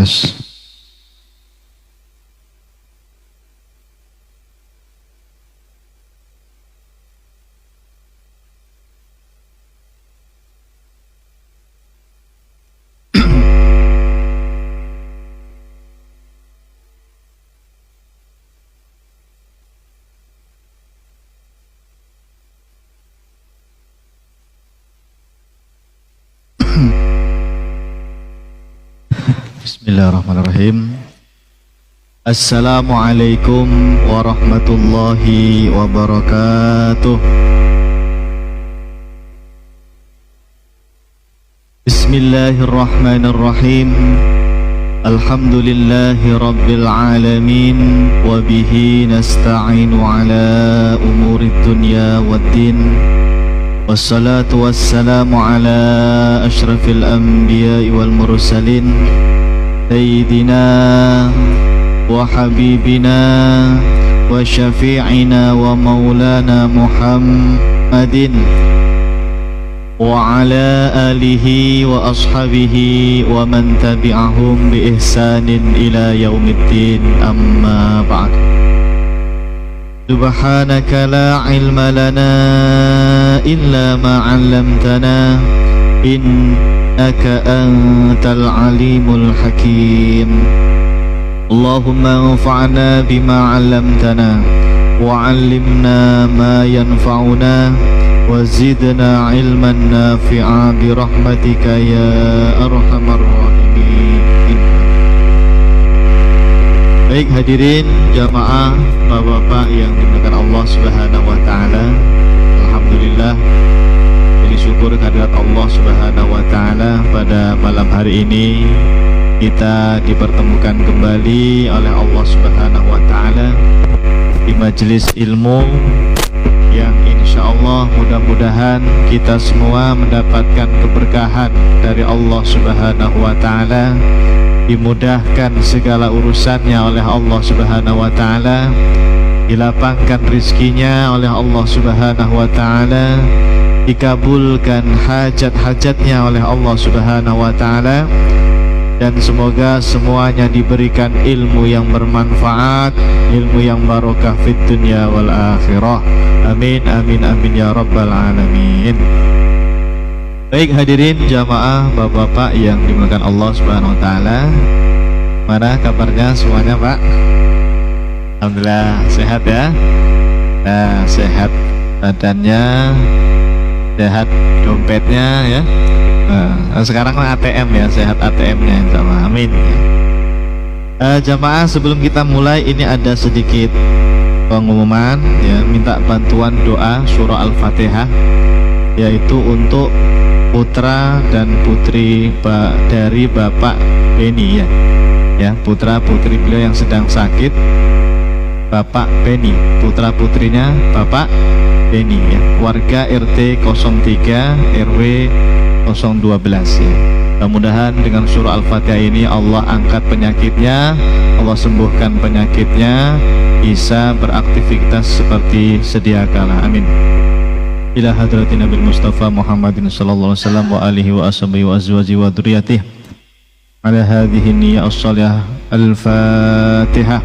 tes. Bismillahirrahmanirrahim. Assalamualaikum warahmatullahi wabarakatuh. Bismillahirrahmanirrahim. Alhamdulillahi rabbil alamin. Wabihi nasta'inu ala umurid dunya waddin. Wassalatu wassalamu ala ashrafil anbiya'i wal mursalin Sayyidina wa habibina wa syafi'ina wa maulana Muhammadin wa ala alihi wa ashabihi wa man tabi'ahum bi ihsanin ila yaumiddin, amma ba'd. Subhanaka la ilma lana illa ma 'allamtana innaka antal alimul hakim. Allahumma anfa'na bima 'allamtana wa 'allimna ma yanfa'una wa zidna 'ilman nafi'a bi rahmatika ya arhamar rahimin. Baik hadirin jamaah bapak-bapak yang dimuliakan Allah Subhanahu wa taala. Alhamdulillah, jadi syukur kehadirat Allah Subhanahu wa taala pada malam hari ini kita dipertemukan kembali oleh Allah Subhanahu wa taala di majelis ilmu yang insyaallah mudah-mudahan kita semua mendapatkan keberkahan dari Allah Subhanahu wa taala, dimudahkan segala urusannya oleh Allah Subhanahu wa taala, dilapangkan rizkinya oleh Allah Subhanahu wa taala, dikabulkan hajat-hajatnya oleh Allah Subhanahu wa taala, dan semoga semuanya diberikan ilmu yang bermanfaat, ilmu yang barokah fid dunya wal akhirah. Amin amin amin ya rabbal alamin. Baik hadirin jamaah bapak-bapak yang dimuliakan Allah Subhanahu wa taala. Mana kabarnya semuanya, Pak? Alhamdulillah sehat ya. Nah, sehat badannya, sehat dompetnya ya. Nah, sekarang ATM ya, sehat ATM-nya insyaallah. Amin. Jamaah, sebelum kita mulai ini ada sedikit pengumuman ya, minta bantuan doa surah Al-Fatihah, yaitu untuk putra dan putri dari Bapak Beni ya. Ya, putra putri beliau yang sedang sakit, Bapak Beni, putra putrinya Bapak Beni ya, warga RT 03 RW 012 ya. Mudah-mudahan dengan surah Al-Fatihah ini Allah angkat penyakitnya, Allah sembuhkan penyakitnya, bisa beraktivitas seperti sedia kala. Amin. Ila hadratin Nabi Mustafa Muhammadin sallallahu alaihi wasallam wa alihi wa ashabihi wa azwajihi wa dzurriyyatihi. Ala hadhihi niyyah as-salihah. Al-Fatihah.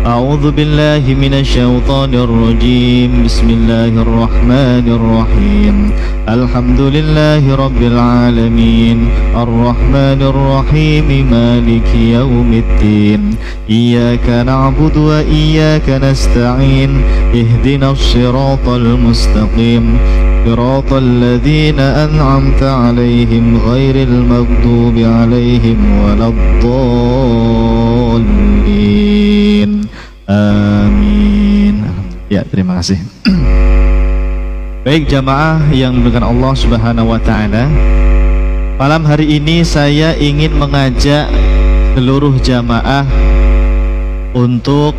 A'udzu billahi minasy syaithanir rajim. Bismillahir rahmanir rahim. Alhamdulillahi rabbil alamin. Arrahmanir rahim. Maliki yaumiddin. Iyyaka na'budu wa iyyaka nasta'in. Ihdinas siratal mustaqim. Siratal ladzina an'amta 'alaihim ghairil maghdubi 'alaihim waladdallin. Amin. Ya, terima kasih. Baik jamaah yang dimuliakan Allah Subhanahu wa taala, malam hari ini saya ingin mengajak seluruh jamaah untuk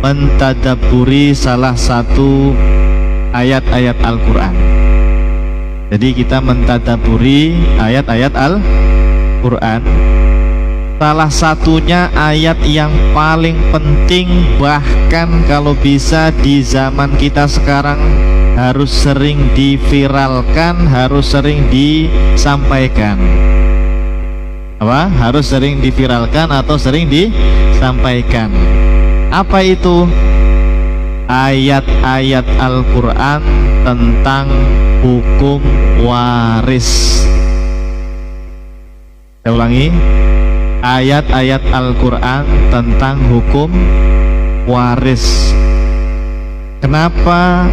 mentadabburi salah satu ayat-ayat Al-Qur'an. Jadi kita mentadabburi ayat-ayat Al-Qur'an. Salah satunya ayat yang paling penting, bahkan kalau bisa di zaman kita sekarang harus sering diviralkan, harus sering disampaikan. harus sering diviralkan atau sering disampaikan. Apa itu? Ayat-ayat Al-Quran tentang hukum waris. Saya ulangi, ayat-ayat Al-Quran tentang hukum waris. Kenapa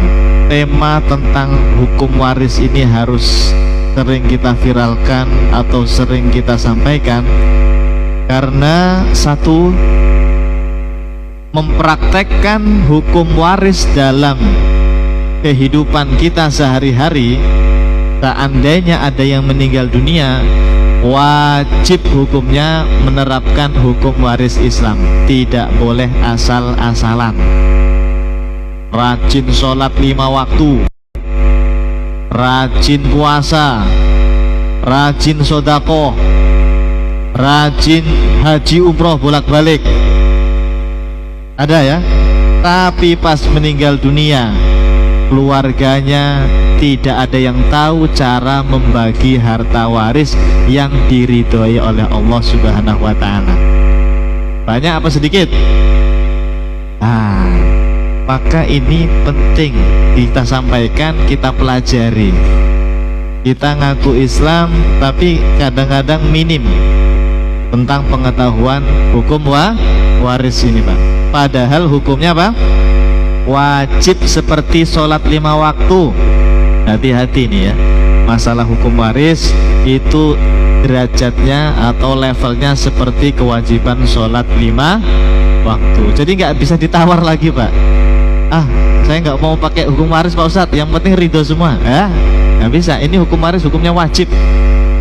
tema tentang hukum waris ini harus sering kita viralkan atau sering kita sampaikan? Karena satu, mempraktekkan hukum waris dalam kehidupan kita sehari-hari. Seandainya ada yang meninggal dunia, wajib hukumnya menerapkan hukum waris Islam. Tidak boleh asal-asalan. Rajin sholat 5 waktu, rajin puasa, rajin sodako, rajin haji umroh bolak-balik. Ada ya? Tapi pas meninggal dunia, keluarganya tidak ada yang tahu cara membagi harta waris yang diridhoi oleh Allah Subhanahu wa Ta'ala. Banyak apa sedikit? Maka ini penting kita sampaikan, kita pelajari. Kita ngaku Islam tapi kadang-kadang minim tentang pengetahuan hukum waris ini, Pak. Padahal hukumnya apa? Wajib seperti sholat 5 waktu. Hati-hati nih ya, masalah hukum waris itu derajatnya atau levelnya seperti kewajiban sholat 5 waktu. Jadi nggak bisa ditawar lagi, Pak. Saya nggak mau pakai hukum waris Pak Ustadz, yang penting ridho semua. Nggak bisa, ini hukum waris hukumnya wajib.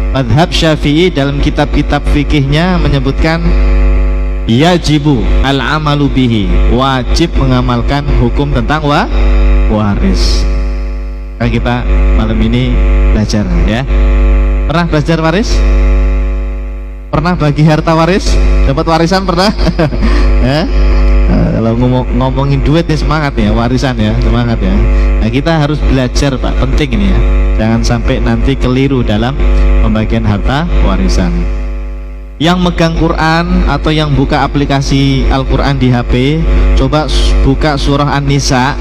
Madhab Syafi'i dalam kitab-kitab fikihnya menyebutkan yajibu al-amalu bihi, wajib mengamalkan hukum tentang waris. Nah, kita malam ini belajar ya. Pernah belajar waris? Pernah bagi harta waris? Dapat warisan pernah? Ya? Kalau ngomongin duit nih semangat ya, warisan ya, semangat ya. Nah, kita harus belajar, Pak, penting ini ya. Jangan sampai nanti keliru dalam pembagian harta warisan. Yang megang Quran atau yang buka aplikasi Al-Quran di HP, coba buka surah An-Nisa.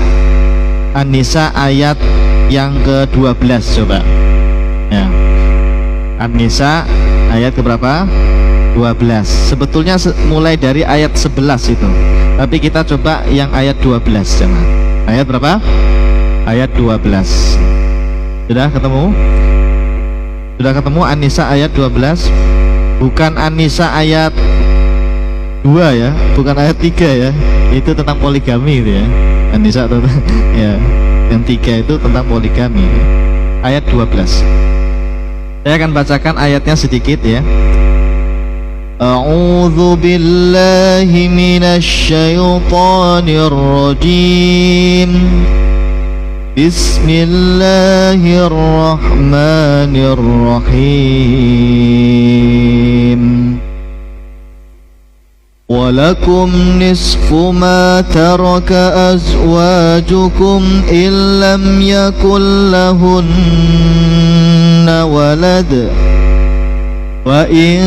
An-Nisa ayat yang ke-12 coba ya. An-Nisa ayat keberapa? 12. Sebetulnya mulai dari ayat 11 itu, tapi kita coba yang ayat 12 jangan. Ayat berapa? Ayat 12. Sudah ketemu? Sudah ketemu An-Nisa ayat 12? Bukan An-Nisa ayat 2 ya, bukan ayat 3 ya. Itu tentang poligami itu ya. An-Nisa ya, yang 3 itu tentang poligami. Ayat 12. Saya akan bacakan ayatnya sedikit ya. A'udzu billahi minasy syaithanir rajim. Bismillahirrahmanirrahim. Walakum nisfu ma taraka azwajukum illam yakul lahunna walad wa in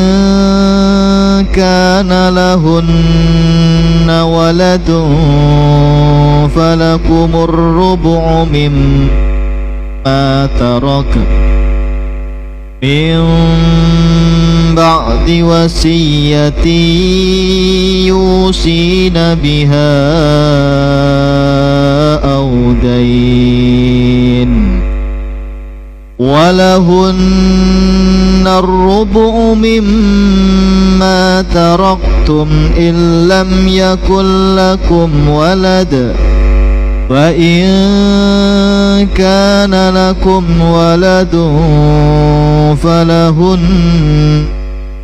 kana lahunna waladun falakumur rubu'u mimma taraka min ba'di wasiyyati yusina biha aw dayn walahunna ar-rubu'u mimma taraktum in lam yakul lakum walad wa in kana lakum waladun falahunna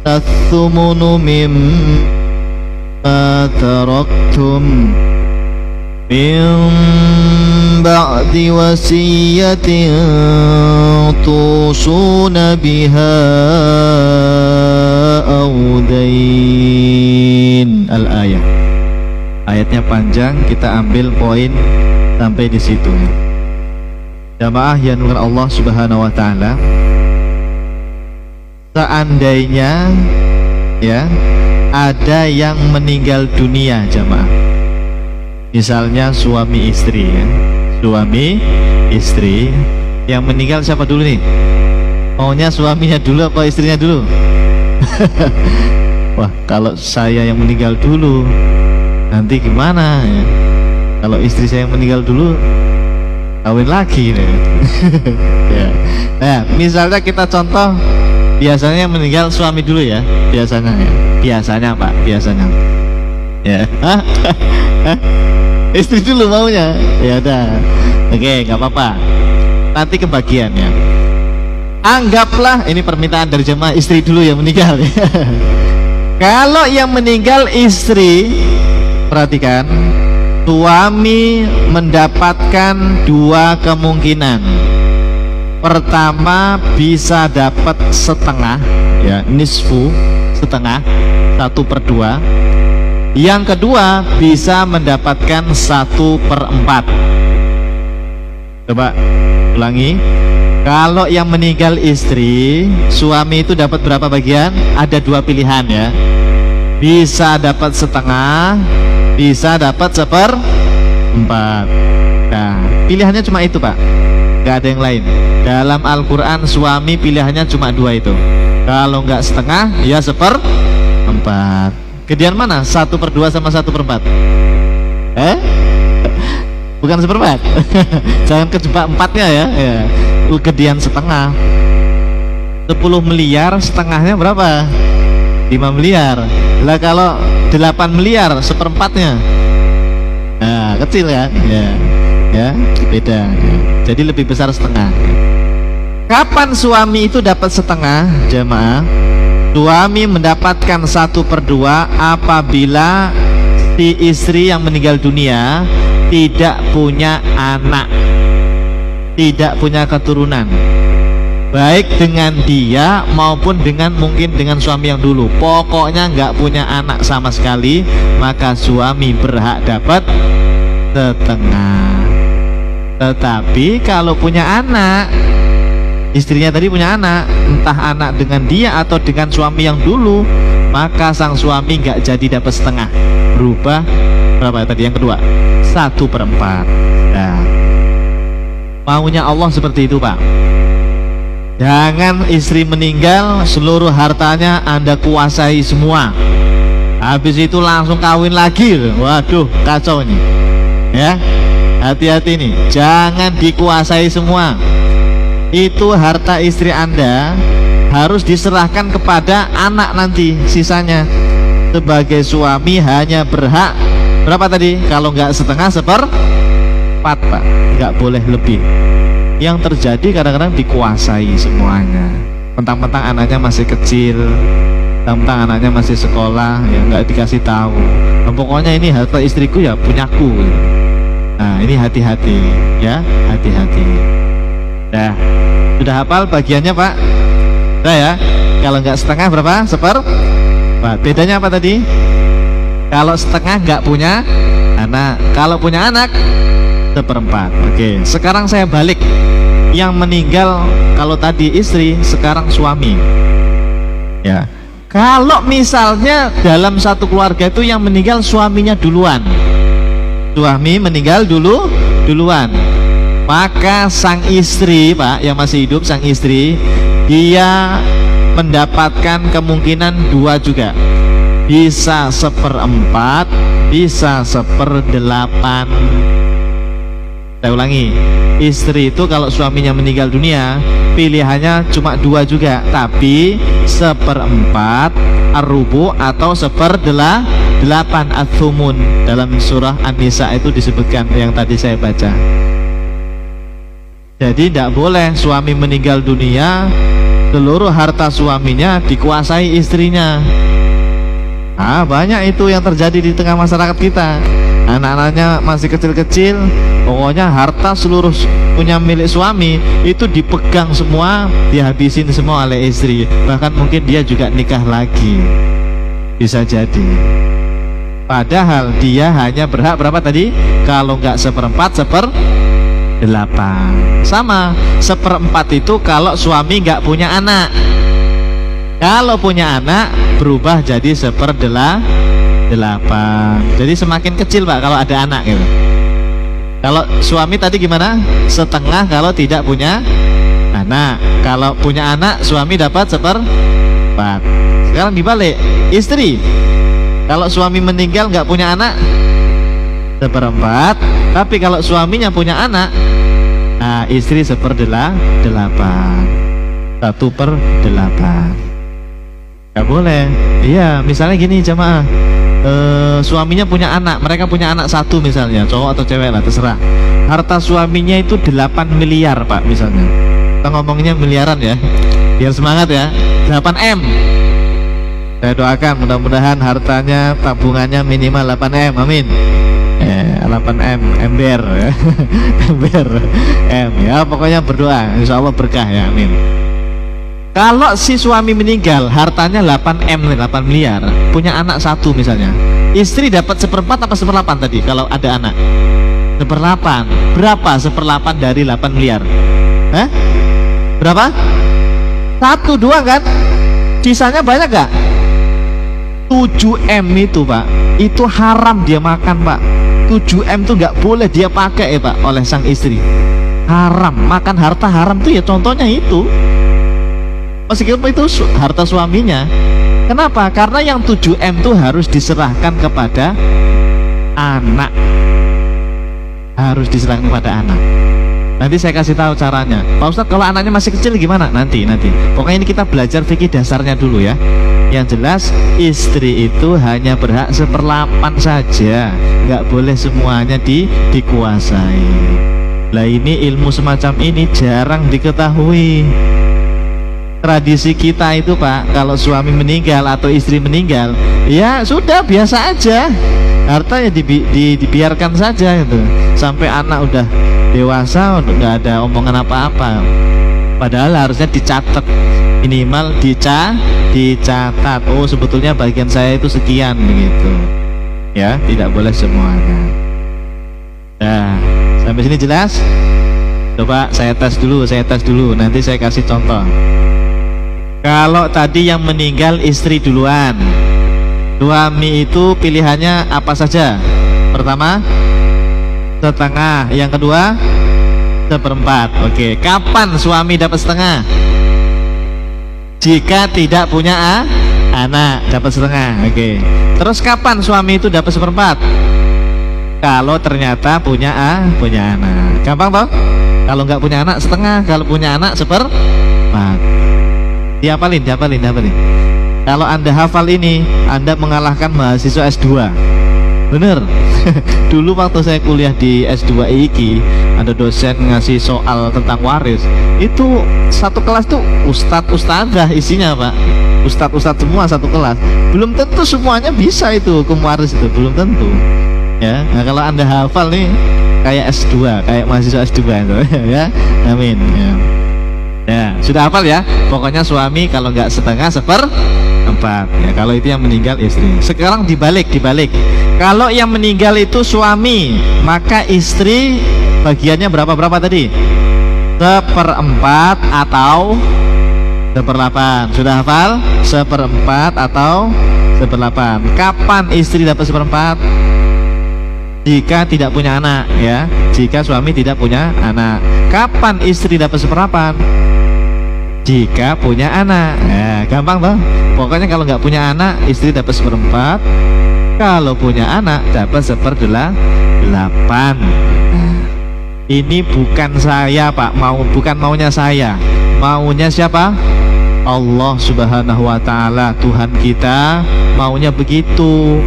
ath-thumunu mimma taraktum min ba'di wasiyatin tusuna biha aw dayn. Al-ayah. Ayatnya panjang, kita ambil poin sampai di situ. Jamaah yang dimuliakan Allah Subhanahu wa taala. seandainya ya ada yang meninggal dunia jamaah, misalnya suami istri ya, suami istri yang meninggal siapa dulu nih? Maunya suaminya dulu apa istrinya dulu? Wah, kalau saya yang meninggal dulu nanti gimana ya? Kalau istri saya yang meninggal dulu kawin lagi nih. Ya. Nah, misalnya kita contoh, biasanya yang meninggal suami dulu ya, biasanya ya. Biasanya Pak, biasanya. Ya. Istri dulu maunya. Ya udah. Oke, nggak apa-apa. Nanti kebagian ya. Anggaplah ini permintaan dari jemaah, istri dulu yang meninggal. Kalau yang meninggal istri, perhatikan, suami mendapatkan dua kemungkinan. Pertama, bisa dapat setengah ya, nisfu, setengah, 1/2. Yang kedua, bisa mendapatkan 1/4. Coba ulangi. Kalau yang meninggal istri, suami itu dapat berapa bagian? Ada dua pilihan ya. Bisa dapat setengah, bisa dapat 1/4. Nah, pilihannya cuma itu Pak, gak ada yang lain. Dalam Al-Quran suami pilihannya cuma dua itu. Kalau nggak setengah, ya 1/4. Gedean mana? 1/2 sama 1/4? Bukan 1/4. Jangan kejebak empatnya ya. Gedean setengah. 10 miliar setengahnya berapa? 5 miliar. Lah kalau 8 miliar 1/4-nya, nah kecil kan ya beda. Jadi lebih besar setengah. Kapan suami itu dapat setengah jamaah? Suami mendapatkan 1/2 apabila si istri yang meninggal dunia tidak punya anak, tidak punya keturunan, baik dengan dia maupun dengan mungkin dengan suami yang dulu. Pokoknya nggak punya anak sama sekali, maka suami berhak dapat setengah. Tetapi kalau punya anak, istrinya tadi punya anak, entah anak dengan dia atau dengan suami yang dulu, maka sang suami nggak jadi dapat setengah, berubah berapa tadi yang kedua? 1/4. Nah, maunya Allah seperti itu Pak. Jangan istri meninggal seluruh hartanya Anda kuasai semua, habis itu langsung kawin lagi. Waduh, kacau ini ya. Hati-hati nih, jangan dikuasai semua. Itu harta istri Anda harus diserahkan kepada anak nanti sisanya. Sebagai suami hanya berhak berapa tadi? Kalau nggak setengah, 1/4 Pak, nggak boleh lebih. Yang terjadi kadang-kadang dikuasai semuanya. Mentang-mentang anaknya masih kecil, mentang-mentang anaknya masih sekolah, ya nggak dikasih tahu. Nah, pokoknya ini harta istriku ya punyaku. Nah ini hati-hati ya, hati-hati. Nah, sudah hafal bagiannya Pak? Nah ya, kalau nggak setengah berapa? 1/4. Bedanya apa tadi? Kalau setengah nggak punya anak, kalau punya anak 1/4. Oke, sekarang saya balik. Yang meninggal kalau tadi istri, sekarang suami. Ya, kalau misalnya dalam satu keluarga itu yang meninggal suaminya duluan, suami meninggal duluan, maka sang istri Pak yang masih hidup, sang istri dia mendapatkan kemungkinan dua juga, bisa 1/4, bisa 1/8. Saya ulangi, istri itu kalau suaminya meninggal dunia pilihannya cuma dua juga, tapi 1/4 ar-rubu atau 1/8 at-thumun. Dalam surah An-Nisa itu disebutkan yang tadi saya baca. Jadi tidak boleh suami meninggal dunia seluruh harta suaminya dikuasai istrinya. Nah, banyak itu yang terjadi di tengah masyarakat kita. Anak-anaknya masih kecil-kecil, pokoknya harta seluruh punya milik suami itu dipegang semua, dihabisin semua oleh istri. Bahkan mungkin dia juga nikah lagi, bisa jadi. Padahal dia hanya berhak berapa tadi? Kalau nggak 1/4, 1/8. Sama 1/4 itu kalau suami nggak punya anak. Kalau punya anak berubah jadi 1/8. Jadi semakin kecil Pak kalau ada anak gitu. Kalau suami tadi gimana? Setengah kalau tidak punya anak. Kalau punya anak suami dapat 1/4. Sekarang dibalik, istri kalau suami meninggal nggak punya anak 1/4. Tapi kalau suaminya punya anak, nah istri 1/8. 1/8. Gak boleh. Iya, misalnya gini jamaah, suaminya punya anak, mereka punya anak satu misalnya, cowok atau cewek lah terserah. Harta suaminya itu 8 miliar Pak misalnya. Kita ngomongnya miliaran ya, biar semangat ya. 8 M. Saya doakan mudah-mudahan hartanya, tabungannya minimal 8 M, amin. 8 M, ember ya. Ember M ya, pokoknya berdoa insya Allah berkah ya, amin. Kalau si suami meninggal hartanya 8 M, 8 miliar, punya anak satu misalnya, istri dapat 1/4 apa 1/8 tadi kalau ada anak? 1/8. Berapa 1/8 dari 8 miliar? Berapa? 1 doang kan? Sisanya banyak gak? 7 M itu Pak, itu haram dia makan Pak. 7 M itu gak boleh dia pakai ya Pak oleh sang istri. Haram, makan harta haram tuh ya contohnya itu. Meskipun itu harta suaminya. Kenapa? Karena yang 7 M itu harus diserahkan kepada anak. Harus diserahkan kepada anak. Nanti saya kasih tahu caranya. Pak Ustadz kalau anaknya masih kecil gimana? Nanti. Pokoknya ini kita belajar fikih dasarnya dulu ya. Yang jelas istri itu hanya berhak 1/8 saja. Nggak boleh semuanya dikuasai. Lah ini ilmu semacam ini jarang diketahui. Tradisi kita itu Pak, kalau suami meninggal atau istri meninggal, ya sudah biasa aja, harta ya dibiarkan saja gitu, sampai anak udah dewasa udah nggak ada omongan apa-apa. Padahal harusnya dicatat, minimal dicatat. Oh sebetulnya bagian saya itu sekian begitu, ya tidak boleh semuanya. Nah sampai sini jelas? Coba saya tes dulu, nanti saya kasih contoh. Kalau tadi yang meninggal istri duluan, suami itu pilihannya apa saja? Pertama, setengah. Yang kedua, 1/4. Oke, kapan suami dapat setengah? Jika tidak punya anak, dapat setengah. Oke. Terus kapan suami itu dapat 1/4? Kalau ternyata punya anak. Gampang toh? Kalau nggak punya anak setengah, kalau punya anak 1/4. Dihafalin. Kalau Anda hafal ini, Anda mengalahkan mahasiswa S2. Bener. Dulu waktu saya kuliah di S2 IIKI, ada dosen ngasih soal tentang waris. Itu satu kelas tuh ustadz-ustadzah isinya Pak. Ustadz semua satu kelas. Belum tentu semuanya bisa itu hukum waris itu, belum tentu. Ya, nah kalau Anda hafal nih kayak S2, kayak mahasiswa S2 itu ya. Amin ya. Ya, sudah hafal ya. Pokoknya suami kalau nggak setengah 1/4 ya, kalau itu yang meninggal istri. Sekarang dibalik. Kalau yang meninggal itu suami, maka istri bagiannya berapa tadi? 1/4 atau 1/8. Sudah hafal? 1/4 atau 1/8. Kapan istri dapat 1/4? Jika tidak punya anak ya. Jika suami tidak punya anak. Kapan istri dapat 1/8? Jika punya anak. Nah, gampang toh. Pokoknya kalau nggak punya anak, istri dapat 1/4. Kalau punya anak, dapat 1/8. Nah, ini bukan saya Pak, bukan maunya saya. Maunya siapa? Allah Subhanahu wa Ta'ala, Tuhan kita maunya begitu.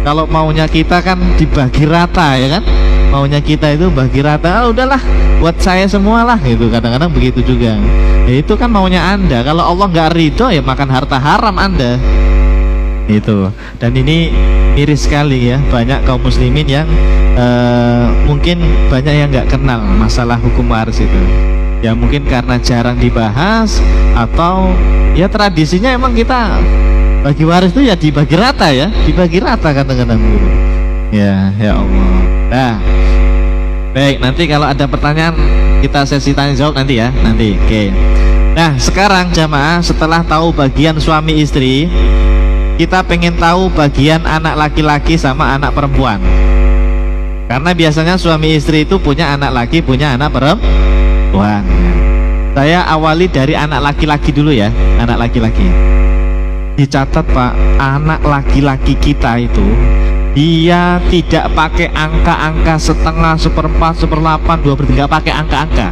Kalau maunya kita kan dibagi rata ya kan. Maunya kita itu bagi rata, udahlah buat saya semua lah gitu. Kadang-kadang begitu juga ya, itu kan maunya Anda. Kalau Allah nggak ridho ya makan harta haram Anda itu. Dan ini miris sekali ya, banyak kaum muslimin yang mungkin banyak yang nggak kenal masalah hukum waris itu ya, mungkin karena jarang dibahas atau ya tradisinya emang kita bagi waris itu ya dibagi rata ya, dibagi rata kadang-kadang dulu ya. Ya Allah. Nah baik, nanti kalau ada pertanyaan kita sesi tanya jawab nanti ya, nanti. Oke. Nah sekarang jamaah, setelah tahu bagian suami istri, kita pengen tahu bagian anak laki-laki sama anak perempuan. Karena biasanya suami istri itu punya anak laki, punya anak perempuan. Saya awali dari anak laki-laki dulu ya. Anak laki-laki, dicatat Pak, anak laki-laki kita itu dia tidak pakai angka-angka setengah, seperempat, seperlapan, 2/3, nggak pakai angka-angka.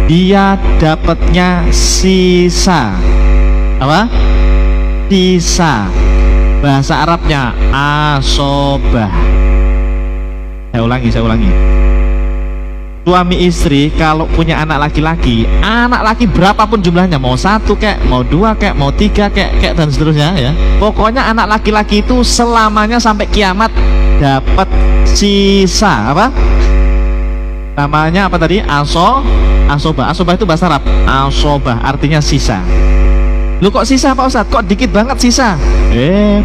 Dia dapatnya sisa. Apa? Sisa. Bahasa Arabnya asobah. Saya ulangi. Suami istri kalau punya anak laki-laki, anak laki berapapun jumlahnya, mau 1 kek, mau 2 kek, mau 3 kek dan seterusnya ya. Pokoknya anak laki-laki itu selamanya sampai kiamat dapat sisa. Apa? Namanya apa tadi? Asobah. Asobah itu bahasa Arab. Asobah artinya sisa. Lu kok sisa Pak Ustadz? Kok dikit banget sisa?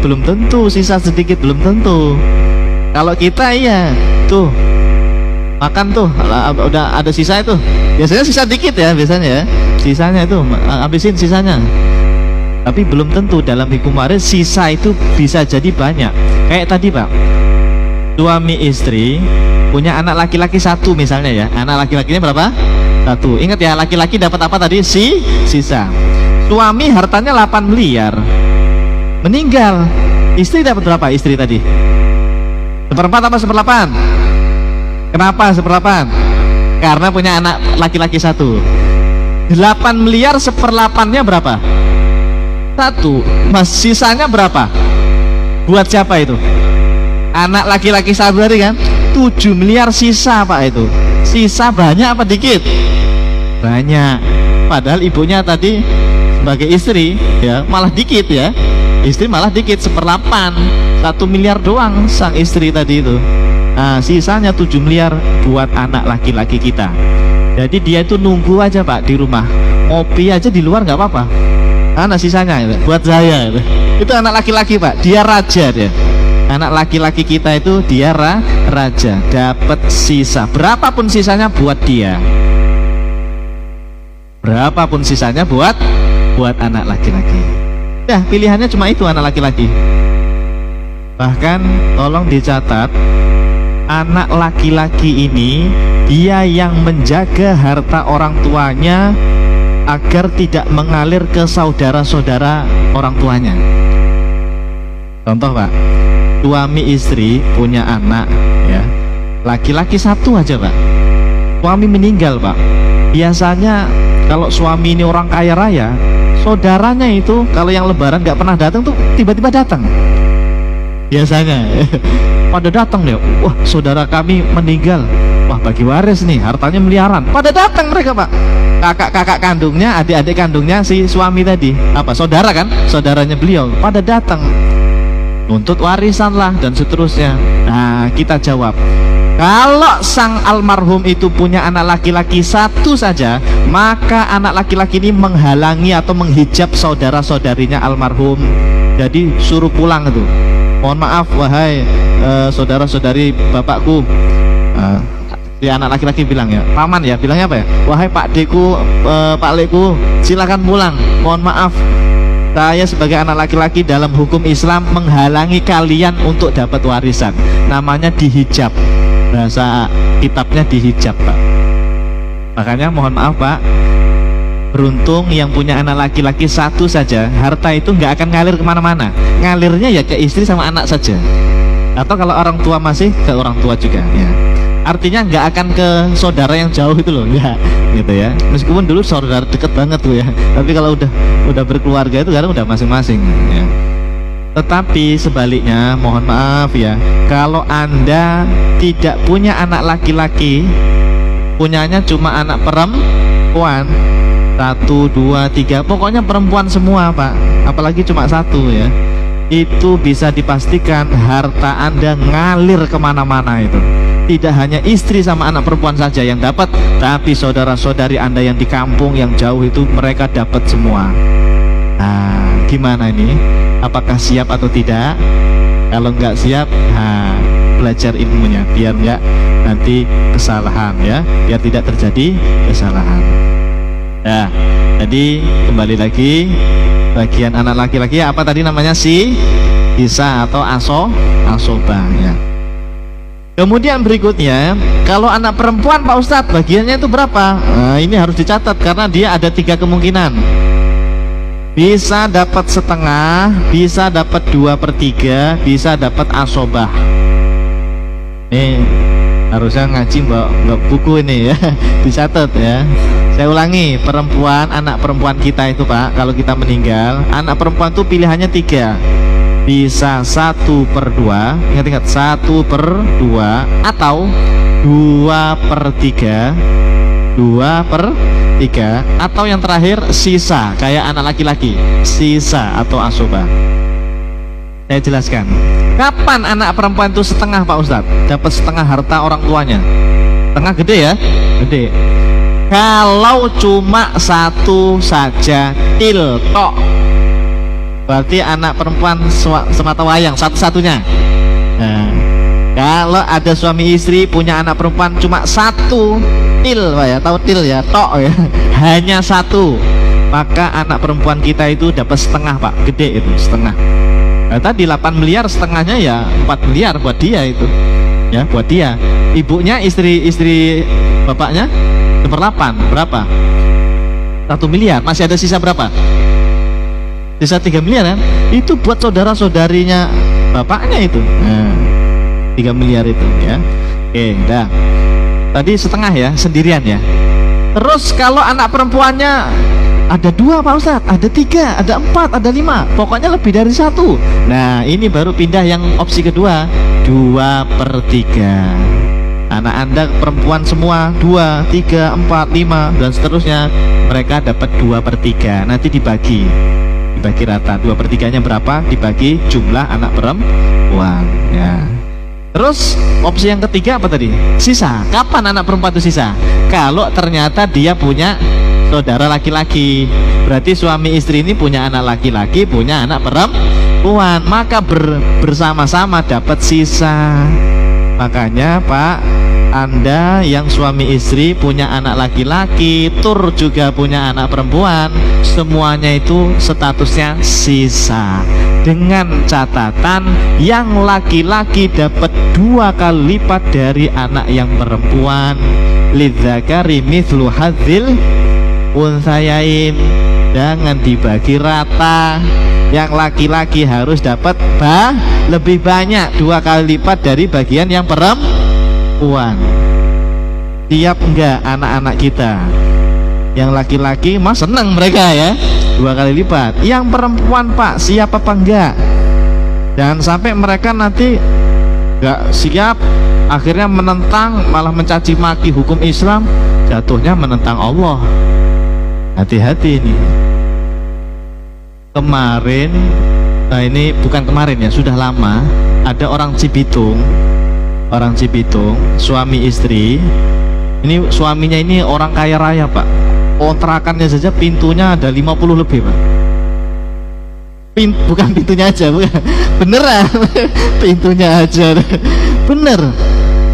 Belum tentu sisa sedikit, belum tentu. Kalau kita iya, tuh makan tuh udah ada sisa itu, biasanya sisa dikit ya, biasanya ya sisanya itu habisin sisanya. Tapi belum tentu, dalam hukum waris sisa itu bisa jadi banyak. Kayak tadi Pak, suami istri punya anak laki-laki 1 misalnya ya. Anak laki-lakinya berapa? 1. Ingat ya, laki-laki dapat apa tadi? Sisa. Suami hartanya 8 miliar, meninggal, istri dapat berapa istri tadi? 1/4 apa 1/8? Kenapa 1/8? Karena punya anak laki-laki 1. 8 miliar 1/8-nya berapa? 1. Mas sisanya berapa? Buat siapa itu? Anak laki-laki 1 tadi kan? 7 miliar sisa Pak itu. Sisa banyak apa dikit? Banyak. Padahal ibunya tadi sebagai istri ya malah dikit ya. Istri malah dikit, 1/8. 1 miliar doang sang istri tadi itu. Nah, sisanya 7 miliar buat anak laki-laki kita. Jadi dia itu nunggu aja Pak di rumah, ngopi aja di luar nggak apa-apa. Nah sisanya itu buat saya itu. Itu anak laki-laki Pak, dia raja dia. Anak laki-laki kita itu dia raja, dapat sisa. Berapapun sisanya buat dia. Berapapun sisanya buat anak laki-laki. Dah pilihannya cuma itu, anak laki-laki. Bahkan tolong dicatat, anak laki-laki ini dia yang menjaga harta orang tuanya agar tidak mengalir ke saudara-saudara orang tuanya. Contoh Pak, suami istri punya anak ya, laki-laki 1 aja Pak, suami meninggal Pak. Biasanya kalau suami ini orang kaya raya, saudaranya itu kalau yang lebaran nggak pernah datang tuh tiba-tiba datang. Biasanya pada datang deh, wah saudara kami meninggal, wah bagi waris nih, hartanya miliaran. Pada datang mereka Pak, kakak-kakak kandungnya, adik-adik kandungnya si suami tadi, apa saudara kan, saudaranya beliau, pada datang nuntut warisan lah dan seterusnya. Nah kita jawab, kalau sang almarhum itu punya anak laki-laki 1 saja, maka anak laki-laki ini menghalangi atau menghijab saudara-saudarinya almarhum. Jadi suruh pulang itu. Mohon maaf wahai saudara-saudari bapakku. Si anak laki-laki bilang ya, paman ya, bilangnya apa ya? Wahai Pak Deku, Pak Leku, silakan pulang. Mohon maaf, saya sebagai anak laki-laki dalam hukum Islam menghalangi kalian untuk dapat warisan. Namanya dihijab. Bahasa kitabnya dihijab Pak. Makanya mohon maaf Pak, beruntung yang punya anak laki-laki 1 saja, harta itu nggak akan ngalir kemana-mana. Ngalirnya ya ke istri sama anak saja. Atau kalau orang tua masih ke orang tua juga ya. Artinya nggak akan ke saudara yang jauh itu loh ya, gitu ya. Meskipun dulu saudara deket banget tuh ya, tapi kalau udah berkeluarga itu kadang udah masing-masing ya. Tetapi sebaliknya, mohon maaf ya, kalau Anda tidak punya anak laki-laki, punyanya cuma anak perempuan, 1, 2, 3, pokoknya perempuan semua Pak, apalagi cuma 1 ya, itu bisa dipastikan harta Anda ngalir kemana-mana itu. Tidak hanya istri sama anak perempuan saja yang dapat, tapi saudara-saudari Anda yang di kampung, yang jauh itu mereka dapat semua. Nah, gimana ini? Apakah siap atau tidak? Kalau nggak siap, nah, belajar ilmunya biar nggak nanti kesalahan ya, biar tidak terjadi kesalahan. Ya. Jadi kembali lagi, bagian anak laki-laki apa tadi namanya, sisa atau asobah ya. Kemudian berikutnya, kalau anak perempuan Pak Ustadz bagiannya itu berapa? Nah, ini harus dicatat karena dia ada 3 kemungkinan. Bisa dapat setengah, bisa dapat 2/3, bisa dapat asobah. Nih harusnya ngaji nggak buku ini ya, dicatat ya. Saya ulangi, anak perempuan kita itu Pak, kalau kita meninggal, anak perempuan itu pilihannya 3. Bisa 1/2, ingat-ingat 1/2 atau 2/3, 2/3 atau yang terakhir sisa, kayak anak laki-laki, sisa atau asobah. Saya jelaskan. Kapan anak perempuan itu setengah Pak Ustadz? Dapat setengah harta orang tuanya. Setengah gede ya? Gede. Kalau cuma 1 saja tok, berarti anak perempuan semata wayang, satu-satunya. Nah, kalau ada suami istri punya anak perempuan cuma 1 Pak ya, tahu til ya, tok ya, hanya 1, maka anak perempuan kita itu dapat setengah Pak, gede itu setengah. Nah, tadi 8 miliar setengahnya ya 4 miliar buat dia itu ya, buat dia. Ibunya, istri bapaknya 1/8 berapa? 1 miliar, masih ada sisa berapa? Sisa 3 miliar kan? Itu buat saudara-saudarinya bapaknya itu. Nah, 3 miliar itu ya. Oke, dah. Tadi setengah ya, sendirian ya. Terus kalau anak perempuannya ada 2 Pak Ustadz, ada 3, ada 4, ada 5, pokoknya lebih dari 1. Nah, ini baru pindah yang opsi kedua, 2/3. Anak Anda perempuan semua 2, 3, 4, 5 dan seterusnya, mereka dapat 2/3. Nanti dibagi rata, 2/3-nya berapa, dibagi jumlah anak perempuan ya. Terus opsi yang ketiga apa tadi? Sisa. Kapan anak perempuan itu sisa? Kalau ternyata dia punya saudara laki-laki, berarti suami istri ini punya anak laki-laki, punya anak perempuan, maka bersama-sama dapat sisa. Makanya Pak, Anda yang suami istri punya anak laki-laki, tur juga punya anak perempuan, semuanya itu statusnya sisa. Dengan catatan yang laki-laki dapat 2 kali lipat dari anak yang perempuan. Lidzakari mithlu hadzil unsayain, jangan dibagi rata. Yang laki-laki harus dapat lebih banyak, 2 kali lipat dari bagian yang perempuan. Siap enggak anak-anak kita? Yang laki-laki mah senang mereka ya, 2 kali lipat. Yang perempuan Pak, siap apa enggak? Jangan sampai mereka nanti enggak siap, akhirnya menentang, malah mencaci maki hukum Islam, jatuhnya menentang Allah. Hati-hati ini. Kemarin, nah ini bukan kemarin ya, sudah lama, ada orang Cibitung, suami istri. Ini suaminya ini orang kaya raya Pak, kontrakannya saja pintunya ada 50 lebih Pak. Bukan pintunya aja, bukan. Beneran pintunya aja, bener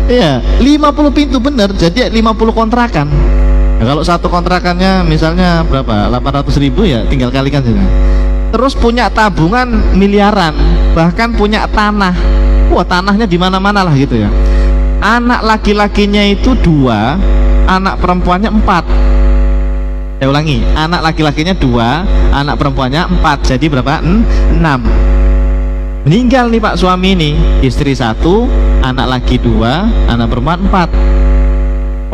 ya, 50 pintu bener, jadi 50 kontrakan. Nah, kalau satu kontrakannya misalnya berapa, 800.000 ya, tinggal kalikan saja. Terus punya tabungan miliaran, bahkan punya tanah. Wah, tanahnya di mana-mana lah gitu ya. Anak laki-lakinya itu 2, anak perempuannya 4. Saya ulangi, anak laki-lakinya 2, anak perempuannya 4. Jadi berapa? 6. Meninggal nih Pak suami ini, istri 1, anak laki 2, anak perempuan 4.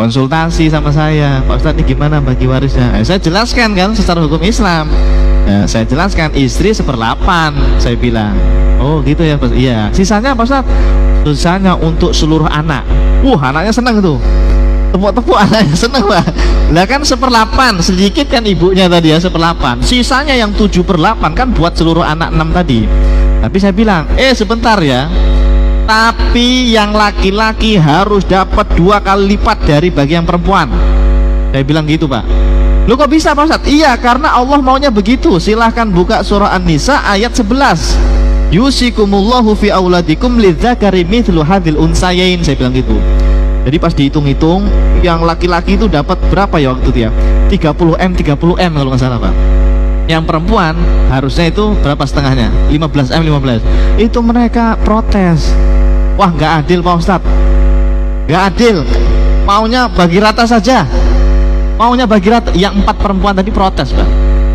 Konsultasi sama saya, Pak Ustadz ini gimana bagi warisnya? Saya jelaskan kan secara hukum Islam. Saya jelaskan, istri 1/8. Saya bilang, oh gitu ya Pak. Iya. Sisanya Pak Ustadz? Sisanya untuk seluruh anak. Anaknya senang tuh. Tepuk-tepuk anaknya senang Pak. Lah kan 1/8, sedikit kan ibunya tadi ya, 1/8. Sisanya yang 7/8 kan buat seluruh anak 6 tadi. Tapi saya bilang, sebentar ya. Tapi yang laki-laki harus dapat 2 kali lipat dari bagian perempuan. Saya bilang gitu Pak. Lu kok bisa Pak Ustadz? Iya, karena Allah maunya begitu. Silahkan buka surah An-Nisa ayat 11. Yusikumullahu fi auladikum lidzakari mithlu hadzil unsayain. Saya bilang gitu. Jadi pas dihitung-hitung, yang laki-laki itu dapat berapa ya waktu itu ya? 30M 30M kalau nggak salah Pak. Yang perempuan harusnya itu berapa setengahnya? 15M 15. Itu mereka protes. Wah nggak adil Pak Ustadz, nggak adil. Maunya bagi rata saja. Maunya bagi rata. Yang 4 perempuan tadi protes Pak.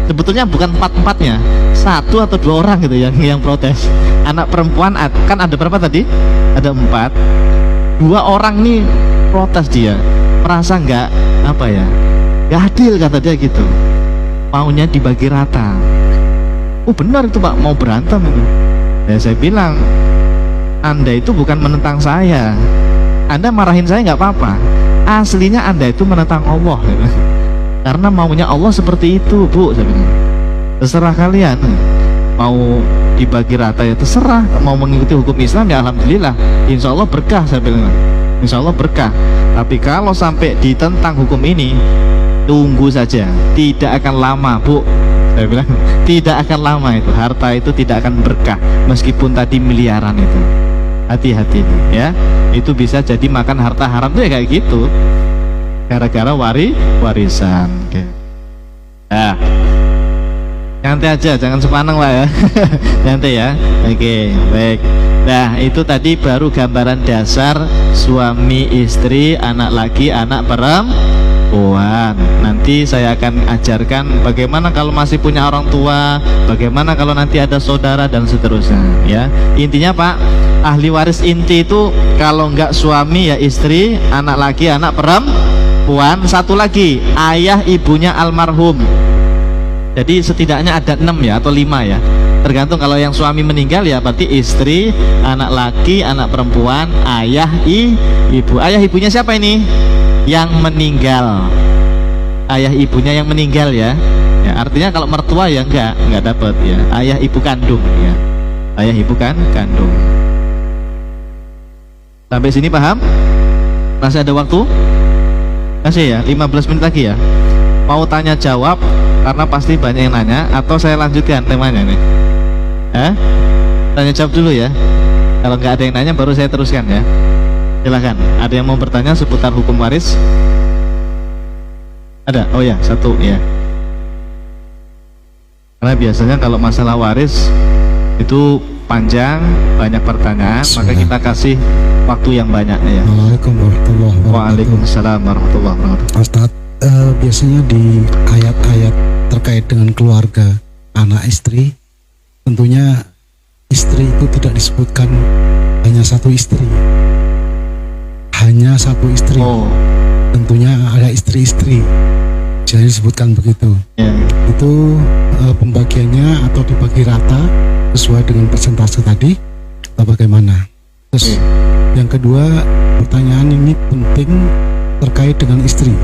Sebetulnya bukan 4-4-nya, 1 atau 2 orang gitu yang protes. Anak perempuan kan ada berapa tadi? Ada 4. 2 orang nih protes dia. Merasa nggak apa ya? Nggak adil kata dia gitu. Maunya dibagi rata. Oh benar itu Pak, mau berantem itu. Ya saya bilang, Anda itu bukan menentang saya. Anda marahin saya nggak apa-apa. Aslinya Anda itu menentang Allah. Karena maunya Allah seperti itu Bu. Saya bilang, terserah kalian. Mau dibagi rata ya terserah. Mau mengikuti hukum Islam ya alhamdulillah. Insya Allah berkah saya bilang. Insya Allah berkah. Tapi kalau sampai ditentang hukum ini, tunggu saja, tidak akan lama Bu. Saya bilang tidak akan lama itu, harta itu tidak akan berkah meskipun tadi miliaran itu. Hati-hati ya, itu bisa jadi makan harta haram tuh ya kayak gitu, gara-gara warisan. Oke. Nah, nyantai aja, jangan sepaneng lah ya. Nyantai ya. Oke, baik. Nah itu tadi baru gambaran dasar suami istri, anak laki anak perempuan. Nanti saya akan ajarkan bagaimana kalau masih punya orang tua, bagaimana kalau nanti ada saudara dan seterusnya ya. Intinya Pak, ahli waris inti itu kalau enggak suami ya istri, anak laki anak perempuan, satu lagi ayah ibunya almarhum. Jadi setidaknya ada 6 ya atau 5 ya, tergantung. Kalau yang suami meninggal ya berarti istri, anak laki anak perempuan, ayah ibu. Ayah ibunya siapa ini? Yang meninggal. Ayah ibunya yang meninggal ya. Ya artinya kalau mertua ya enggak dapat ya. Ayah ibu kandung ya. Ayah ibu kandung. Sampai sini paham? Masih ada waktu? Masih ya, 15 menit lagi ya. Mau tanya jawab karena pasti banyak yang nanya, atau saya lanjutkan temanya nih? Tanya jawab dulu ya. Kalau nggak ada yang nanya baru saya teruskan ya. Silahkan. Ada yang mau bertanya seputar hukum waris? Ada? Oh ya, satu ya. Karena biasanya kalau masalah waris itu panjang, banyak pertanyaan, maka kita kasih waktu yang banyak ya. Waalaikumsalam warahmatullahi wabarakatuh. Waalaikumsalam warahmatullahi wabarakatuh. Ustaz, biasanya di ayat-ayat terkait dengan keluarga, anak istri, tentunya istri itu tidak disebutkan hanya satu istri. Hanya satu istri. Oh. Tentunya ada istri-istri. Jadi disebutkan begitu. Yeah. Itu pembagiannya atau dibagi rata sesuai dengan persentase tadi atau bagaimana? Terus yang kedua, pertanyaan ini penting terkait dengan istri.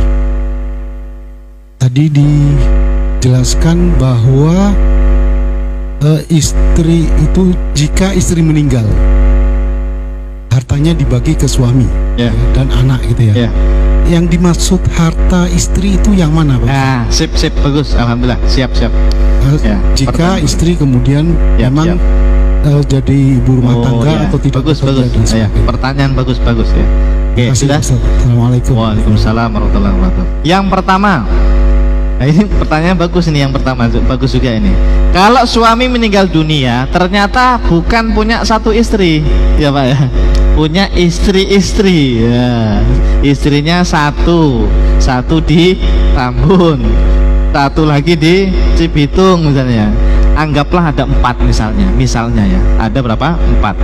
Tadi dijelaskan bahwa istri itu jika istri meninggal hartanya dibagi ke suami dan anak gitu ya. Yang dimaksud harta istri itu yang mana Pak? Nah, sip bagus, alhamdulillah, siap. Jika istri kemudian memang jadi ibu rumah tangga atau tidak? Bagus. Pertanyaan bagus ya. Oke, sudah. Assalamualaikum. Waalaikumsalam warahmatullahi wabarakatuh. Yang pertama, nah ini pertanyaan bagus ini, yang pertama bagus juga ini. Kalau suami meninggal dunia ternyata bukan punya satu istri, ya Pak ya, punya istri-istri ya. Istrinya satu di Tambun, satu lagi di Cibitung misalnya. Anggaplah ada 4 misalnya ya. Ada berapa? 4.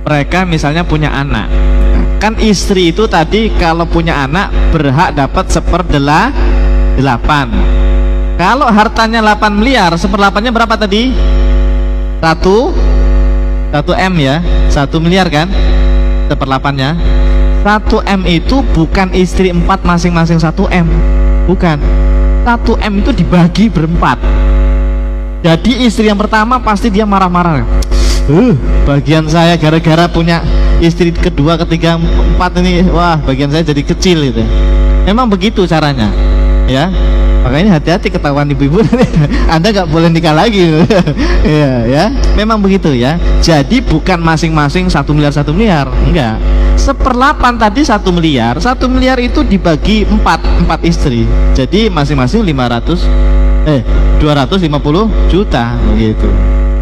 Mereka misalnya punya anak. Kan istri itu tadi kalau punya anak berhak dapat 1/8. Kalau hartanya 8 miliar, 1/8-nya berapa tadi? 1 M ya, 1 miliar kan? 1/8-nya 1 M itu bukan istri 4 masing-masing 1 M. Bukan, 1 M itu dibagi berempat. Jadi istri yang pertama pasti dia marah-marah, bagian saya gara-gara punya istri kedua, ketiga, 4 ini, wah bagian saya jadi kecil gitu. Memang begitu caranya ya. Makanya hati-hati ketahuan ibu-ibu Anda nggak boleh nikah lagi. Ya, memang begitu ya. Jadi bukan masing-masing 1 miliar, enggak. 1/8 tadi 1 miliar. 1 miliar itu dibagi 4 istri. Jadi masing-masing 250 juta begitu.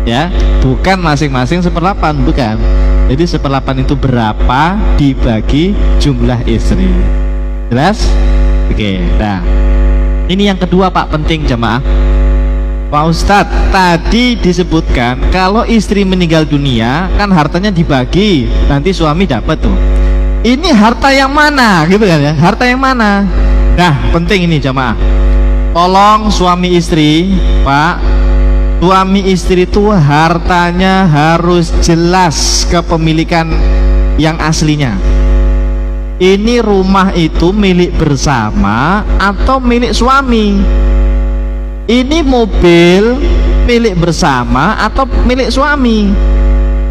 Ya, bukan masing-masing 1/8, bukan. Jadi 1/8 itu berapa dibagi jumlah istri. Jelas? Oke, nah. Ini yang kedua Pak, penting jemaah. Pak Ustadz, tadi disebutkan kalau istri meninggal dunia kan hartanya dibagi, nanti suami dapat tuh. Ini harta yang mana gitu kan ya? Harta yang mana? Nah, penting ini jemaah. Tolong suami istri, Pak, suami istri itu hartanya harus jelas kepemilikan yang aslinya. Ini rumah itu milik bersama atau milik suami? Ini mobil milik bersama atau milik suami?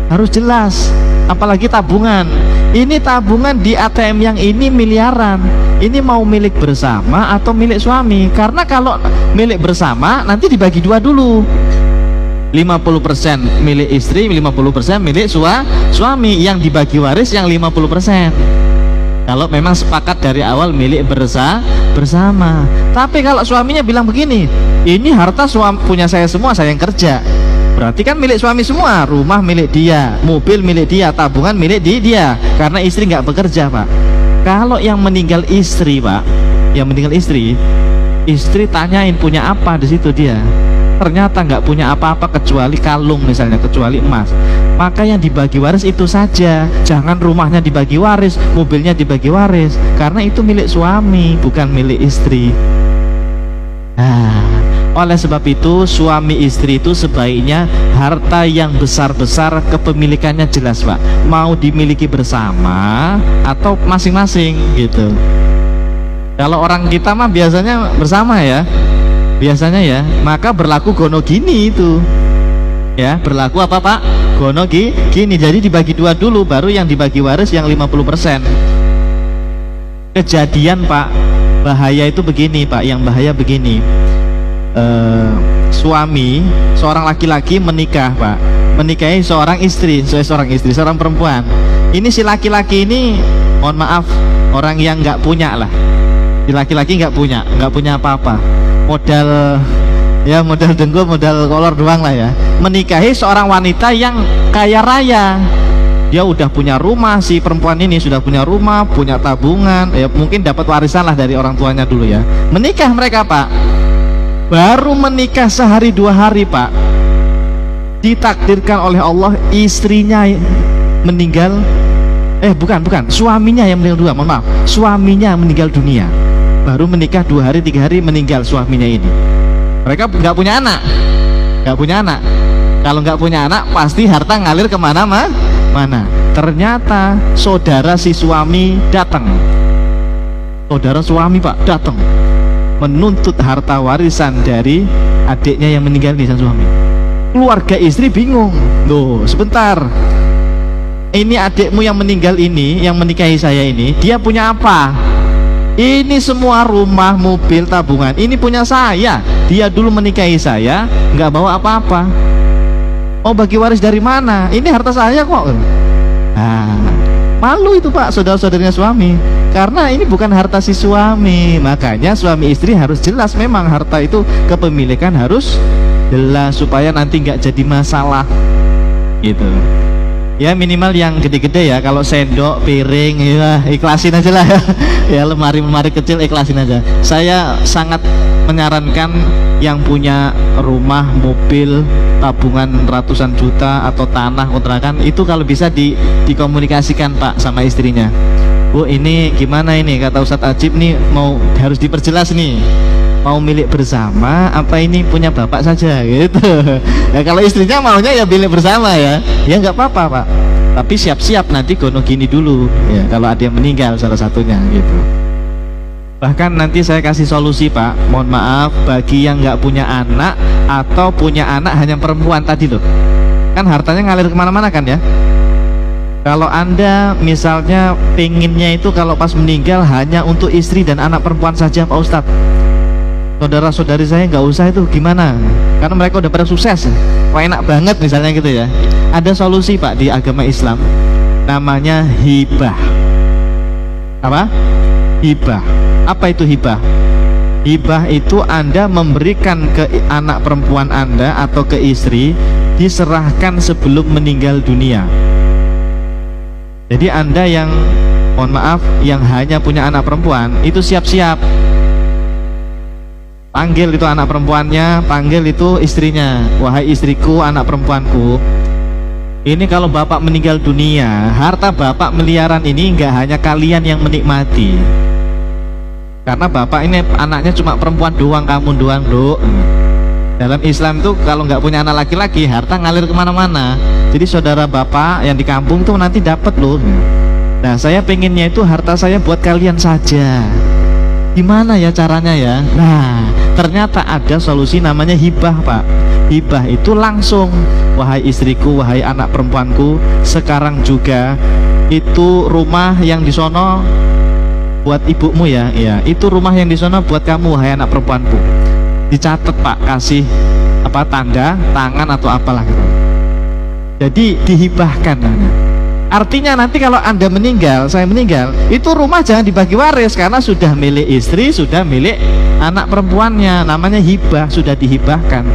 Harus jelas. Apalagi tabungan. Ini tabungan di ATM yang ini miliaran. Ini mau milik bersama atau milik suami? Karena kalau milik bersama nanti dibagi dua dulu. 50% milik istri, 50% milik suami. Yang dibagi waris yang 50%. Kalau memang sepakat dari awal milik bersama. Tapi kalau suaminya bilang begini, ini harta punya saya semua, saya yang kerja, berarti kan milik suami semua. Rumah milik dia, mobil milik dia, tabungan milik dia, karena istri nggak bekerja Pak. Kalau yang meninggal istri Pak, yang meninggal istri tanyain punya apa di situ dia. Ternyata nggak punya apa-apa kecuali kalung misalnya, kecuali emas. Maka yang dibagi waris itu saja. Jangan rumahnya dibagi waris, mobilnya dibagi waris, karena itu milik suami, bukan milik istri. Nah, oleh sebab itu suami istri itu sebaiknya harta yang besar-besar kepemilikannya jelas Pak. Mau dimiliki bersama atau masing-masing gitu. Kalau orang kita mah biasanya bersama ya. Biasanya ya, maka berlaku gono gini itu ya, berlaku apa Pak? Gono gini, jadi dibagi dua dulu, baru yang dibagi waris yang 50%. Kejadian Pak, bahaya itu begini Pak, yang bahaya begini. Suami, seorang laki-laki menikah Pak, menikahi seorang seorang perempuan. Ini si laki-laki ini, mohon maaf, orang yang nggak punya lah. Si laki-laki nggak punya apa-apa. Modal dengkul, modal kolor doang lah ya. Menikahi seorang wanita yang kaya raya. Dia udah punya rumah, si perempuan ini sudah punya rumah, punya tabungan, ya mungkin dapat warisan lah dari orang tuanya dulu ya. Menikah mereka Pak. Baru menikah sehari 2 hari Pak, ditakdirkan oleh Allah istrinya meninggal. Bukan, suaminya yang meninggal mohon maaf. Suaminya meninggal dunia. Baru menikah 2 hari 3 hari meninggal suaminya ini. Mereka nggak punya anak. Kalau nggak punya anak pasti harta ngalir kemana mana. Ternyata saudara si suami datang. Saudara suami Pak datang menuntut harta warisan dari adiknya yang meninggal di sang suami. Keluarga istri bingung. Loh sebentar, ini adikmu yang meninggal ini, yang menikahi saya ini, dia punya apa? Ini semua rumah, mobil, tabungan ini punya saya. Dia dulu menikahi saya, nggak bawa apa-apa. Oh bagi waris dari mana? Ini harta saya kok. Nah, malu itu Pak, saudara-saudaranya suami. Karena ini bukan harta si suami. Makanya suami istri harus jelas, memang harta itu kepemilikan harus jelas supaya nanti nggak jadi masalah. Gitu. Ya minimal yang gede-gede ya, kalau sendok, piring ya ikhlasin aja lah ya. Ya lemari kecil ikhlasin aja. Saya sangat menyarankan yang punya rumah, mobil, tabungan ratusan juta atau tanah kontrakan itu kalau bisa dikomunikasikan Pak sama istrinya. Bu ini gimana ini, kata Ustadz Ajib nih mau harus diperjelas nih, mau milik bersama apa ini punya bapak saja gitu. Ya kalau istrinya maunya ya milik bersama ya nggak apa-apa Pak, tapi siap-siap nanti gono gini dulu ya kalau ada yang meninggal salah satunya gitu. Bahkan nanti saya kasih solusi Pak, mohon maaf bagi yang nggak punya anak atau punya anak hanya perempuan tadi loh, kan hartanya ngalir kemana-mana kan ya. Kalau Anda misalnya pengennya itu kalau pas meninggal hanya untuk istri dan anak perempuan saja Pak Ustadz, saudara-saudari saya nggak usah itu gimana? Karena mereka udah pada sukses, wah enak banget misalnya gitu ya. Ada solusi Pak di agama Islam, namanya hibah. Apa? Hibah. Apa itu hibah? Hibah itu Anda memberikan ke anak perempuan Anda atau ke istri, diserahkan sebelum meninggal dunia. Jadi Anda yang, mohon maaf, yang hanya punya anak perempuan, itu siap-siap. Panggil itu anak perempuannya, panggil itu istrinya. Wahai istriku, anak perempuanku, ini kalau bapak meninggal dunia, harta bapak miliaran ini nggak hanya kalian yang menikmati. Karena bapak ini anaknya cuma perempuan doang, kamu doang, Dok. Dalam Islam itu kalau nggak punya anak laki-laki, harta ngalir kemana-mana. Jadi saudara bapak yang di kampung tuh nanti dapat loh. Nah, saya pengennya itu harta saya buat kalian saja. Gimana ya caranya ya? Nah, ternyata ada solusi namanya hibah, Pak. Hibah itu langsung, wahai istriku, wahai anak perempuanku, sekarang juga itu rumah yang di sono buat ibumu ya, ya. Itu rumah yang di sono buat kamu, wahai anak perempuanku. Dicatat, Pak, kasih apa, tanda tangan atau apalah gitu. Jadi dihibahkan. Artinya nanti kalau Anda meninggal, saya meninggal, itu rumah jangan dibagi waris karena sudah milik istri, sudah milik anak perempuannya. Namanya hibah, sudah dihibahkan.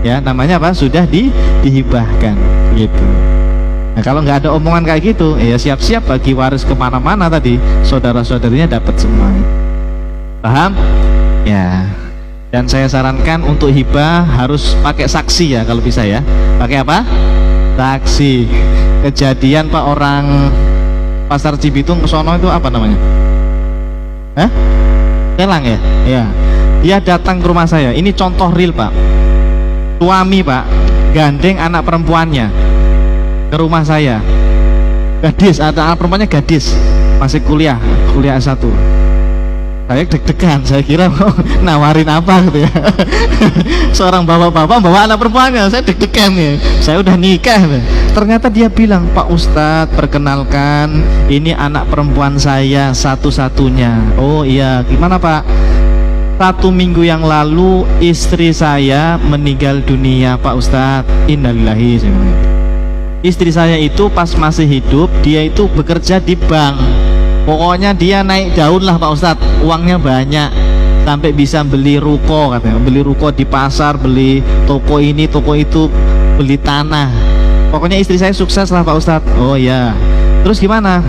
Ya, namanya apa? Sudah dihibahkan gitu. Nah, kalau nggak ada omongan kayak gitu, ya siap-siap bagi waris kemana-mana tadi, saudara-saudarinya dapat semua. Paham? Ya. Dan saya sarankan untuk hibah harus pakai saksi ya kalau bisa ya. Pakai apa? Saksi. Kejadian Pak, orang Pasar Cibitung ke sono itu apa namanya? Hah? Telang ya? Ya. Dia datang ke rumah saya. Ini contoh real, Pak. Suami, Pak, gandeng anak perempuannya ke rumah saya. Gadis, anak perempuannya gadis, masih kuliah S1. Saya deg-degan, saya kira mau nawarin apa gitu ya. Seorang bapak-bapak bawa anak perempuannya, saya deg-degan ya. Saya udah nikah. Ternyata dia bilang, Pak Ustadz, perkenalkan, ini anak perempuan saya satu-satunya. Oh iya, gimana Pak? 1 minggu yang lalu istri saya meninggal dunia, Pak Ustadz. Innalillahi. Istri saya itu pas masih hidup, dia itu bekerja di bank. Pokoknya dia naik daun lah, Pak Ustadz. Uangnya banyak, sampai bisa beli ruko katanya, beli ruko di pasar, beli toko ini, toko itu, beli tanah. Pokoknya istri saya sukses lah, Pak Ustadz. Oh ya. Terus gimana?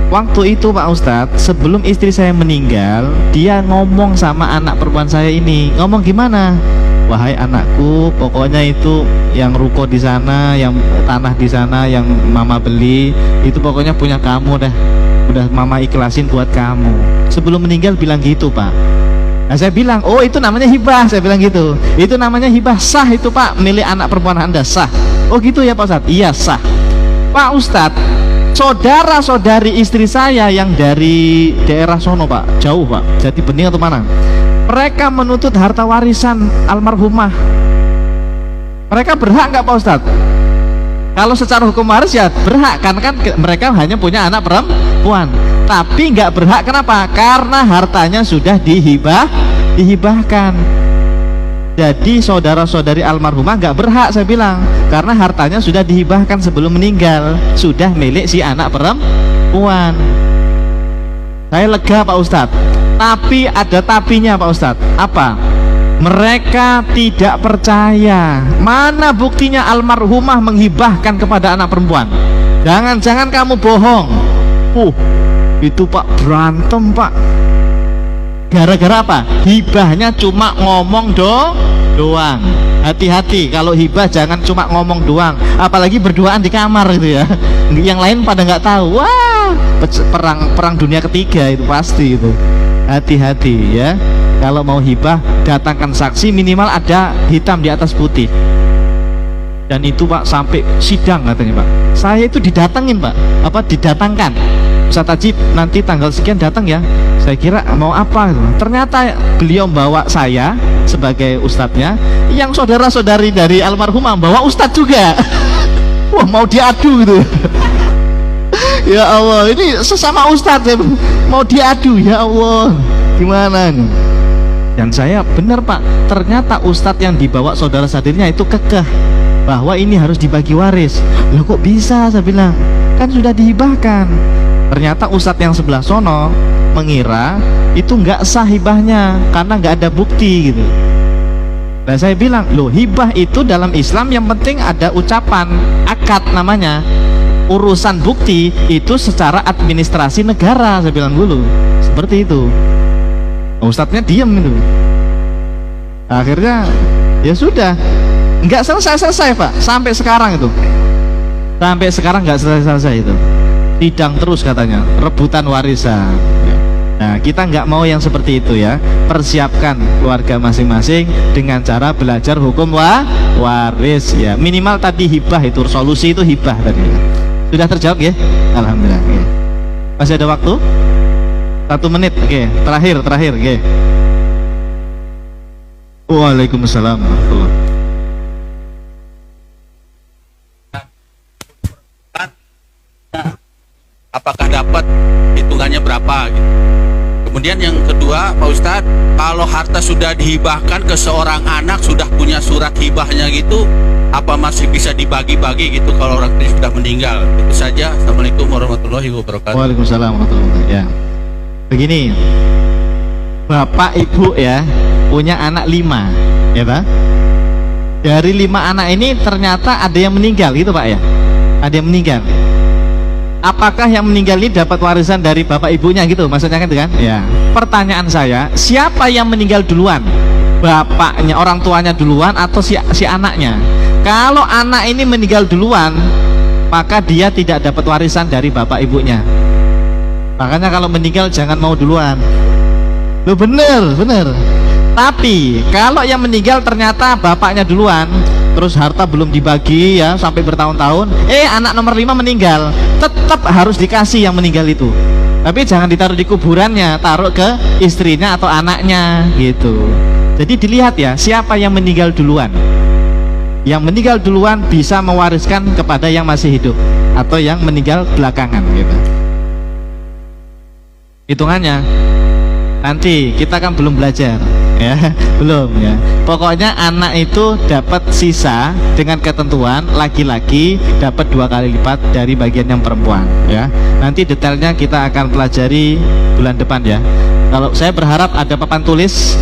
Waktu itu Pak Ustadz, sebelum istri saya meninggal, dia ngomong sama anak perempuan saya ini. Ngomong gimana? Wahai anakku, pokoknya itu yang ruko di sana, yang tanah di sana, yang mama beli, itu pokoknya punya kamu dah. Udah mama ikhlasin buat kamu. Sebelum meninggal bilang gitu, Pak. Nah, saya bilang, oh itu namanya hibah. Saya bilang gitu. Itu namanya hibah, sah itu, Pak, milik anak perempuan Anda, sah. Oh gitu ya Pak Ustadz? Iya, sah. Pak Ustadz, saudara-saudari istri saya yang dari daerah sono, Pak, jauh, Pak, Jati Bening atau mana, mereka menuntut harta warisan almarhumah. Mereka berhak nggak, Pak Ustadz? Kalau secara hukum waris ya berhak, kan mereka hanya punya anak perempuan. Tapi nggak berhak, kenapa? Karena hartanya sudah dihibahkan. Jadi saudara-saudari almarhumah nggak berhak, saya bilang, karena hartanya sudah dihibahkan sebelum meninggal, sudah milik si anak perempuan. Saya lega, Pak Ustadz. Tapi ada tapinya, Pak Ustadz. Apa? Mereka tidak percaya. Mana buktinya almarhumah menghibahkan kepada anak perempuan? Jangan-jangan kamu bohong. Itu Pak, berantem, Pak. Gara-gara apa? Hibahnya cuma ngomong doang. Hati-hati kalau hibah, jangan cuma ngomong doang, apalagi berduaan di kamar gitu ya. Yang lain pada nggak tahu. Wah, perang dunia ketiga itu pasti itu. Hati-hati ya. Kalau mau hibah, datangkan saksi, minimal ada hitam di atas putih. Dan itu Pak sampai sidang katanya, Pak. Saya itu didatengin, Pak. Apa didatangkan? Ustadz Ajib nanti tanggal sekian datang ya. Saya kira mau apa gitu. Ternyata beliau bawa saya sebagai ustadznya, yang saudara-saudari dari almarhumah bawa ustadz juga. Wah, mau diadu gitu. Ya Allah, ini sesama ustadz ya, mau diadu, ya Allah. Gimana nih? Dan saya benar, Pak, ternyata ustadz yang dibawa saudara-saudarinya itu kekeh bahwa ini harus dibagi waris. Loh kok bisa, saya bilang, kan sudah dihibahkan. Ternyata ustadz yang sebelah sono mengira itu nggak sah hibahnya karena nggak ada bukti gitu. Nah saya bilang, loh hibah itu dalam Islam yang penting ada ucapan, akad namanya. Urusan bukti itu secara administrasi negara, saya bilang dulu. Seperti itu. Ustadznya diam itu. Akhirnya ya sudah, nggak selesai Pak, sampai sekarang itu. Sampai sekarang nggak selesai itu. Sidang terus katanya, rebutan warisan. Nah kita nggak mau yang seperti itu ya. Persiapkan keluarga masing-masing dengan cara belajar hukum waris ya. Minimal tadi hibah itu, solusi itu hibah tadi. Sudah terjawab ya? Alhamdulillah ya. Masih ada waktu? 1 menit, oke. Terakhir, oke. Waalaikumsalam warahmatullahi. Apakah dapat hitungannya berapa gitu. Kemudian yang kedua Pak Ustadz, kalau harta sudah dihibahkan ke seorang anak, sudah punya surat hibahnya gitu, apa masih bisa dibagi-bagi gitu kalau orang itu sudah meninggal? Itu saja. Assalamualaikum warahmatullahi wabarakatuh. Waalaikumsalam warahmatullahi wabarakatuh. Ya. Begini, bapak ibu ya punya anak 5, ya Pak. Dari 5 anak ini ternyata ada yang meninggal gitu Pak ya. Ada yang meninggal. Apakah yang meninggal ini dapat warisan dari bapak ibunya gitu? Maksudnya kan itu kan? Ya. Pertanyaan saya, siapa yang meninggal duluan? Bapaknya, orang tuanya duluan atau si anaknya? Kalau anak ini meninggal duluan, maka dia tidak dapat warisan dari bapak ibunya. Makanya kalau meninggal jangan mau duluan. Loh bener. Tapi kalau yang meninggal ternyata bapaknya duluan, terus harta belum dibagi ya sampai bertahun-tahun, anak nomor 5 meninggal, tetap harus dikasih yang meninggal itu. Tapi jangan ditaruh di kuburannya, taruh ke istrinya atau anaknya gitu. Jadi dilihat ya siapa yang meninggal duluan. Yang meninggal duluan bisa mewariskan kepada yang masih hidup atau yang meninggal belakangan gitu. Hitungannya nanti kita kan belum belajar ya, belum ya. Pokoknya anak itu dapat sisa dengan ketentuan laki-laki dapat 2 kali lipat dari bagian yang perempuan ya. Nanti detailnya kita akan pelajari bulan depan ya. Kalau saya berharap ada papan tulis,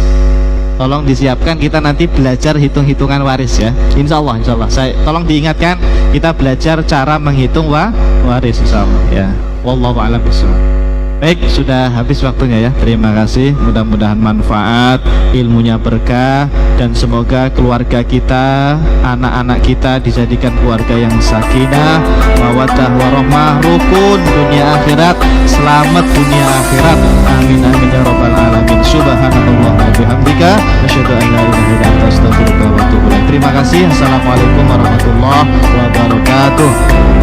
tolong disiapkan, kita nanti belajar hitung-hitungan waris ya. Insya Allah saya tolong diingatkan, kita belajar cara menghitung waris insya Allah ya. Wallahu a'lam bishawab. Baik, sudah habis waktunya ya. Terima kasih, mudah-mudahan manfaat, ilmunya berkah, dan semoga keluarga kita, anak-anak kita dijadikan keluarga yang sakinah, mawaddah warahmah, rukun dunia akhirat, selamat dunia akhirat. Amin amin ya rabbal alamin. Subhanallah wa bihamdika, asyhadu an la ilaha illa anta, astaghfiruka wa atubu ilaik. Terima kasih. Assalamualaikum warahmatullahi wabarakatuh.